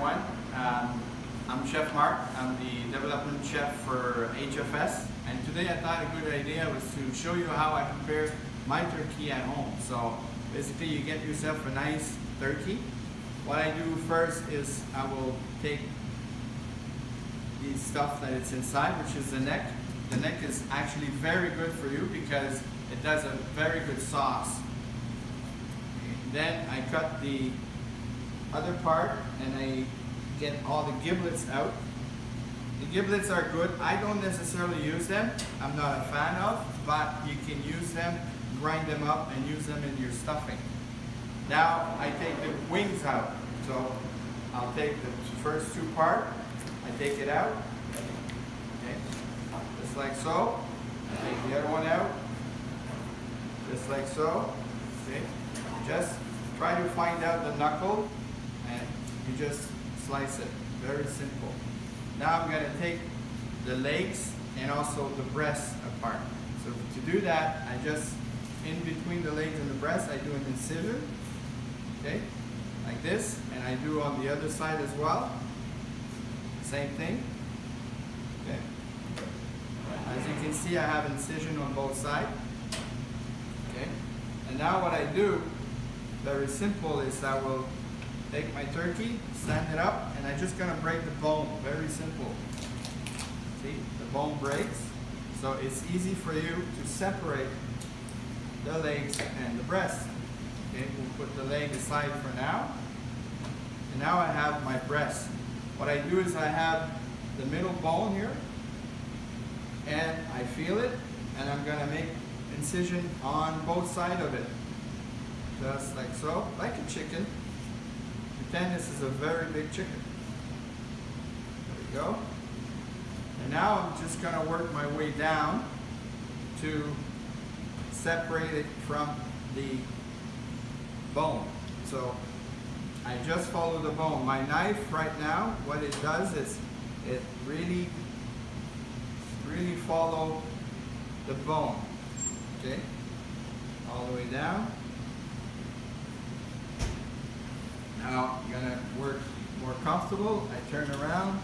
everyone. I'm Chef Marc. I'm the development chef for HFS, and today I thought a good idea was to show you how I prepare my turkey at home. So basically you get yourself a nice turkey. What I do first is I will take the stuff that it's inside, which is the neck. The neck is actually very good for you because it does a very good sauce. Then I cut the other part and I get all the giblets out. The giblets are good. I don't necessarily use them. I'm not a fan of, but you can use them, grind them up and use them in your stuffing. Now I take the wings out. So I'll take the first two part, I take it out, okay, just like so. I take the other one out, just like so, okay. Just try to find out the knuckle and you just slice it. Very simple. Now I'm going to take the legs and also the breast apart. So to do that, I just, in between the legs and the breast, I do an incision, okay, like this, and I do on the other side as well. Same thing. Okay. As you can see, I have incision on both sides. Okay. And now what I do, very simple, is I will take my turkey, stand it up, and I'm just gonna break the bone. Very simple. See, the bone breaks. So it's easy for you to separate the legs and the breast. Okay, we'll put the leg aside for now. And now I have my breast. What I do is I have the middle bone here, and I feel it, and I'm gonna make incision on both sides of it. Just like so, like a chicken. Pretend this is a very big chicken. There we go. And now I'm just gonna work my way down to separate it from the bone. So I just follow the bone. My knife right now, what it does is it really follow the bone. Okay, all the way down. Now I'm gonna work more comfortable. I turn around.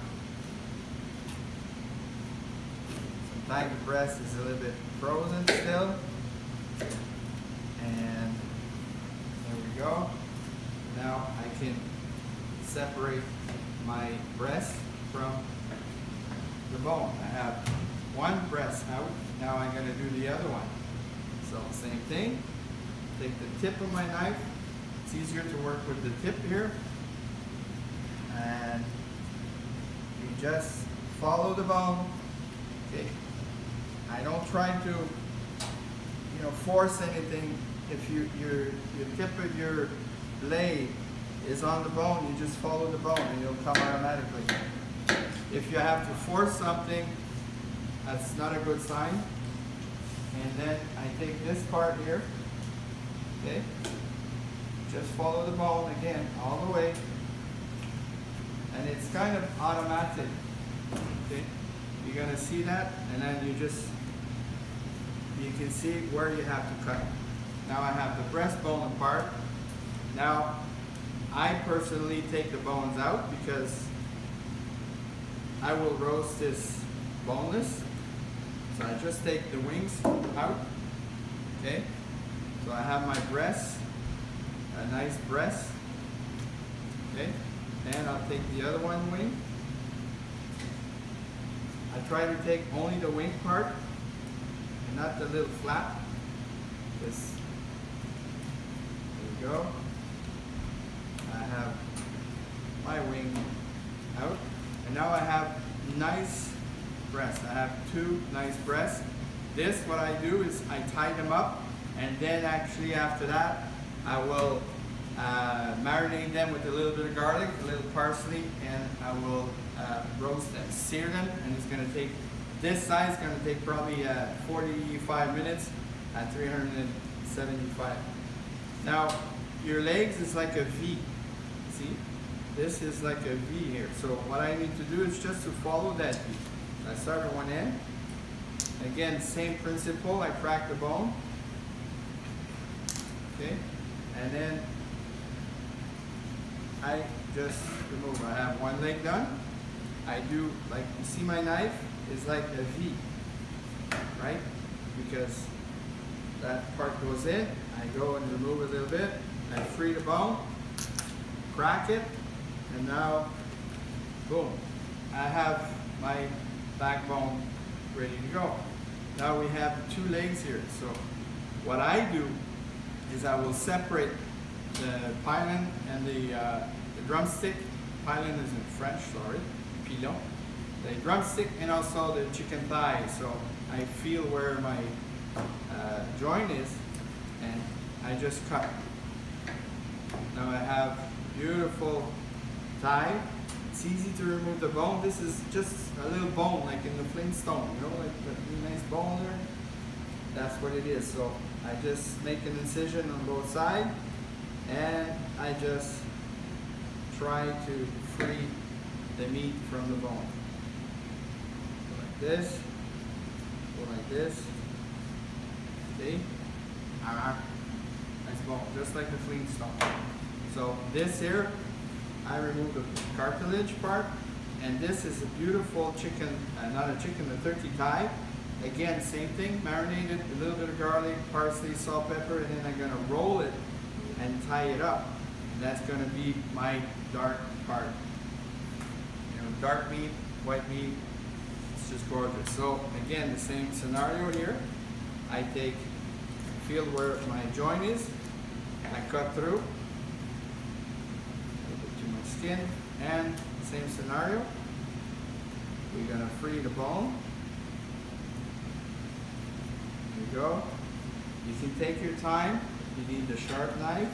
Sometimes the breast is a little bit frozen still. And there we go. Now I can separate my breast from the bone. I have one breast out. Now I'm going to do the other one. So same thing. Take the tip of my knife. It's easier to work with the tip here. And you just follow the bone. Okay. I don't try to, force anything. If your tip of your blade is on the bone, you just follow the bone and it'll come automatically. If you have to force something, that's not a good sign. And then I take this part here, okay, just follow the bone again all the way, and it's kind of automatic. Okay, you're gonna see that, and then you can see where you have to cut. Now I have the breastbone apart. Now I personally take the bones out because I will roast this boneless. So I just take the wings out. Okay. So I have my breast, a nice breast. Okay. And I'll take the other one wing. I try to take only the wing part and not the little flap. This. There we go. I have my wing out, and now I have nice breasts. I have two nice breasts. This, what I do is I tie them up, and then actually after that I will marinate them with a little bit of garlic, a little parsley, and I will roast them, sear them, and it's going to take, this size is going to take probably 45 minutes at 375. Now your legs is like a V. See, this is like a V here. So what I need to do is just to follow that V. I start at one end. Again, same principle. I crack the bone. Okay, and then I just remove. I have one leg done. I do, like you see my knife is like a V, right? Because that part goes in, I go and remove a little bit, I free the bone, crack it, and now, boom, I have my backbone ready to go. Now we have 2 legs here. So what I do is I will separate the pilon and the drumstick. Pilon is in French, sorry, pilon. The drumstick and also the chicken thigh. So I feel where my joint is and I just cut. Now I have beautiful thigh. It's easy to remove the bone. This is just a little bone like in the Flintstone, you know, like the nice bone there. That's what it is. So I just make an incision on both sides and I just try to free the meat from the bone. Go like this, go like this. See? Nice bone, just like the Flintstone. So this here, I remove the cartilage part, and this is a beautiful chicken, not a chicken, a turkey thigh. Again, same thing, marinated, a little bit of garlic, parsley, salt, pepper, and then I'm gonna roll it and tie it up. And that's gonna be my dark part. You know, dark meat, white meat, it's just gorgeous. So again, the same scenario here. I take, feel where my joint is, I cut through, skin, and same scenario. We're gonna free the bone. There you go. You can take your time. You need the sharp knife.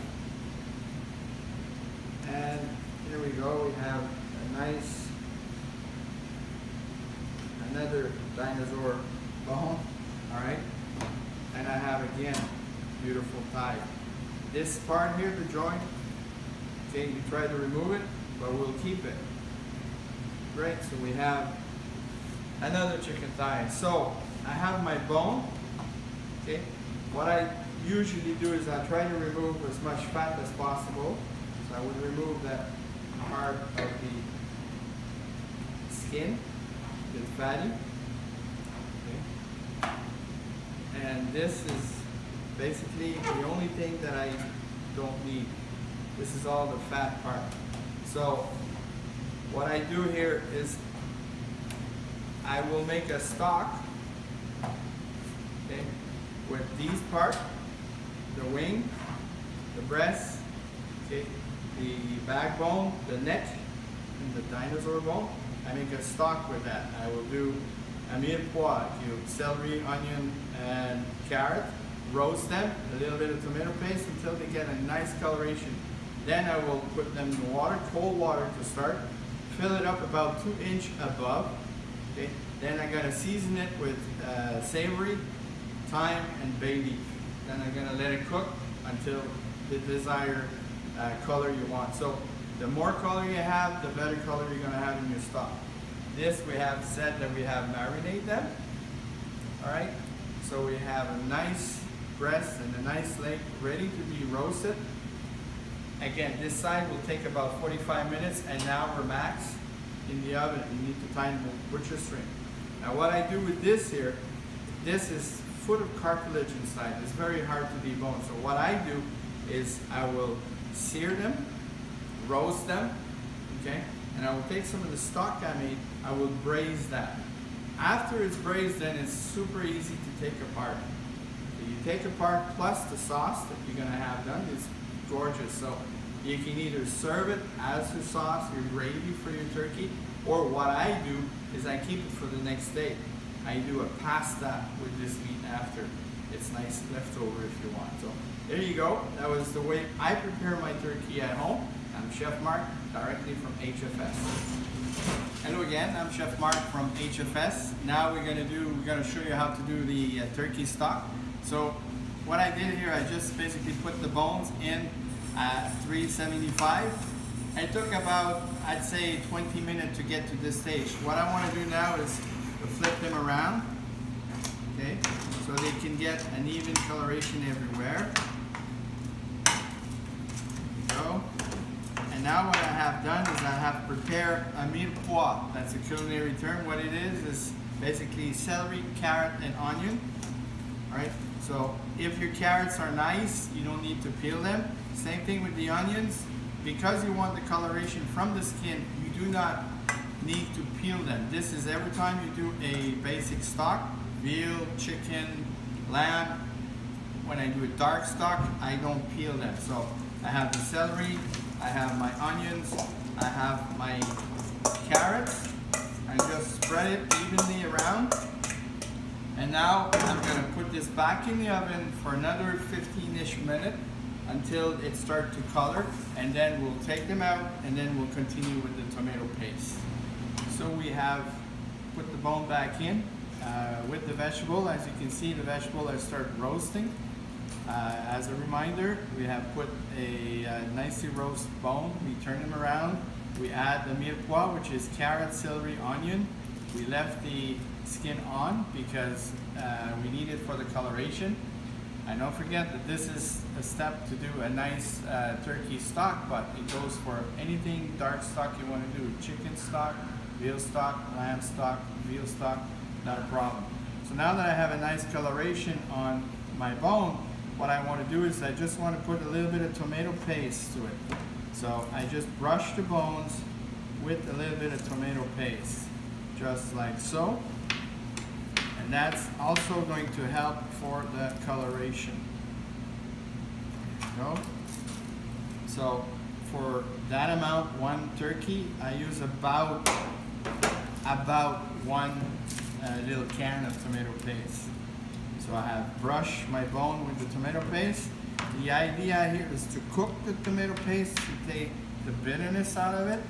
And here we go. We have a nice, another dinosaur bone. All right. And I have again beautiful thigh. This part here, the joint. Okay, you try to remove it, but we'll keep it. Great, so we have another chicken thigh. So I have my bone. Okay, what I usually do is I try to remove as much fat as possible. So I would remove that part of the skin, it's fatty. Okay. And this is basically the only thing that I don't need. This is all the fat part. So what I do here is I will make a stock, okay, with these parts, the wing, the breast, okay, the backbone, the neck, and the dinosaur bone. I make a stock with that. I will do a mirepoix, celery, onion, and carrot. Roast them, a little bit of tomato paste until they get a nice coloration. Then I will put them in water, cold water to start. Fill it up about 2 inches above. Okay. Then I'm gonna season it with savory, thyme, and bay leaf. Then I'm gonna let it cook until the desired color you want. So the more color you have, the better color you're gonna have in your stock. This we have said that we have marinate them. All right. So we have a nice breast and a nice leg ready to be roasted. Again, this side will take about 45 minutes, and now we're max in the oven. You need to time the butcher string. Now what I do with this here, this is full of cartilage inside. It's very hard to debone. So what I do is I will sear them, roast them, okay? And I will take some of the stock I made, I will braise that. After it's braised, then it's super easy to take apart. So you take apart plus the sauce that you're gonna have done. It's gorgeous. So you can either serve it as your sauce, your gravy for your turkey, or what I do is I keep it for the next day. I do a pasta with this meat after. It's nice leftover if you want. So there you go. That was the way I prepare my turkey at home. I'm Chef Marc, directly from HFS. Hello again, I'm Chef Marc from HFS. Now we're gonna show you how to do the turkey stock. So what I did here, I just basically put the bones in at 375. It took about, I'd say, 20 minutes to get to this stage. What I want to do now is to flip them around, okay, so they can get an even coloration everywhere. There you go. And now what I have done is I have prepared a mirepoix. That's a culinary term. What it is basically celery, carrot, and onion. All right. So if your carrots are nice, you don't need to peel them. Same thing with the onions. Because you want the coloration from the skin, you do not need to peel them. This is every time you do a basic stock, veal, chicken, lamb. When I do a dark stock, I don't peel them. So I have the celery, I have my onions, I have my carrots. I just spread it evenly around. And now I'm gonna put this back in the oven for another 15-ish minutes until it starts to color, and then we'll take them out and then we'll continue with the tomato paste. So we have put the bone back in with the vegetable. As you can see, the vegetable has started roasting. As a reminder, we have put a nicely roasted bone. We turn them around. We add the mirepoix, which is carrot, celery, onion. We left the skin on because we need it for the coloration. And don't forget that this is a step to do a nice turkey stock, but it goes for anything dark stock you want to do. Chicken stock, veal stock, lamb stock, veal stock, not a problem. So now that I have a nice coloration on my bone, what I want to do is I just want to put a little bit of tomato paste to it. So I just brush the bones with a little bit of tomato paste, just like so. And that's also going to help for the coloration. There you go. So for that amount, one turkey, I use about one little can of tomato paste. So I have brushed my bone with the tomato paste. The idea here is to cook the tomato paste to take the bitterness out of it.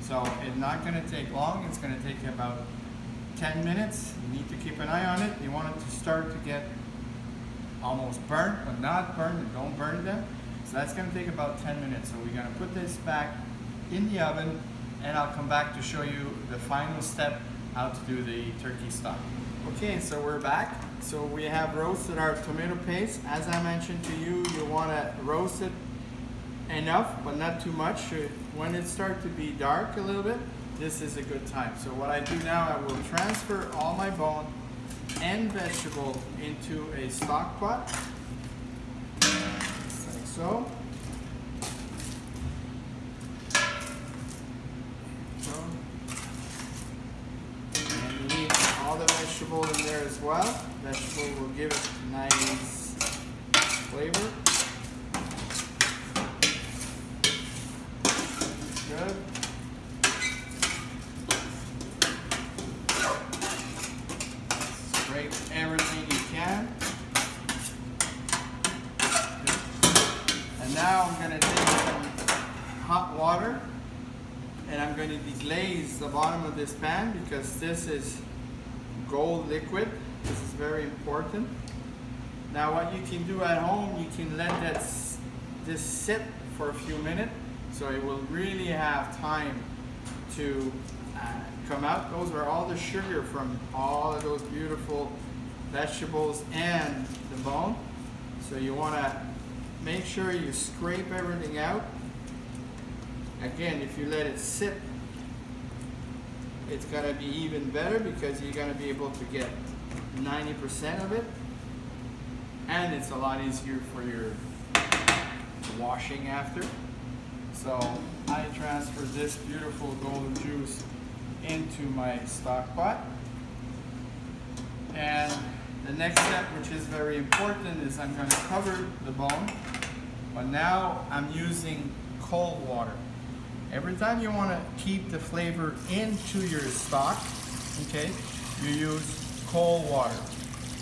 So it's not going to take long. It's going to take about 10 minutes. You need to keep an eye on it. You want it to start to get almost burnt, but not burnt, and don't burn them. So that's going to take about 10 minutes. So we're going to put this back in the oven, and I'll come back to show you the final step, how to do the turkey stock. Okay, so we're back. So we have roasted our tomato paste. As I mentioned to you, you want to roast it enough, but not too much. When it starts to be dark a little bit, this is a good time. So what I do now, I will transfer all my bone and vegetable into a stock pot, just like so. And leave all the vegetable in there as well. Vegetable will give it a nice flavor. Good. Scrape everything you can. And now I'm going to take some hot water and I'm going to deglaze the bottom of this pan because this is gold liquid. This is very important. Now what you can do at home, you can let this sit for a few minutes so it will really have time to come out. Those are all the sugar from all of those beautiful vegetables and the bone. So you want to make sure you scrape everything out. Again, if you let it sit, it's going to be even better because you're going to be able to get 90% of it, and it's a lot easier for your washing after. So I transfer this beautiful golden juice into my stock pot, and the next step, which is very important, is I'm going to cover the bone, but now I'm using cold water. Every time you want to keep the flavor into your stock, okay, you use cold water.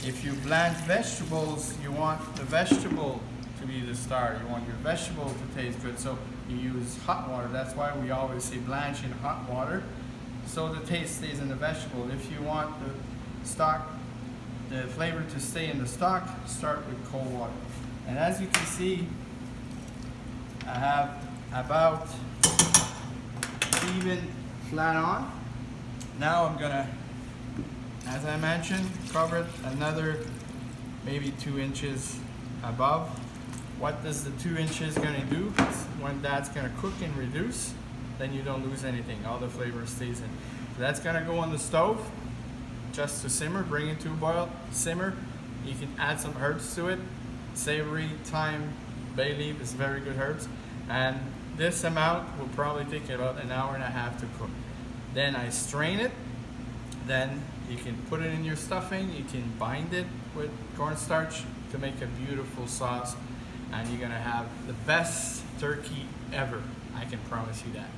If you blanch vegetables, you want the vegetable to be the star. You want your vegetable to taste good, so you use hot water. That's why we always say blanch in hot water, so the taste stays in the vegetable. If you want the stock, the flavor to stay in the stock, start with cold water. And as you can see, I have about even flat on. Now I'm gonna, as I mentioned, cover it another maybe 2 inches above. What does the 2 inches gonna do? When that's gonna cook and reduce, then you don't lose anything. All the flavor stays in. So that's gonna go on the stove just to simmer. Bring it to a boil, simmer. You can add some herbs to it. Savory, thyme, bay leaf is very good herbs. And this amount will probably take about an hour and a half to cook. Then I strain it. Then you can put it in your stuffing. You can bind it with cornstarch to make a beautiful sauce. And you're gonna have the best turkey ever. I can promise you that.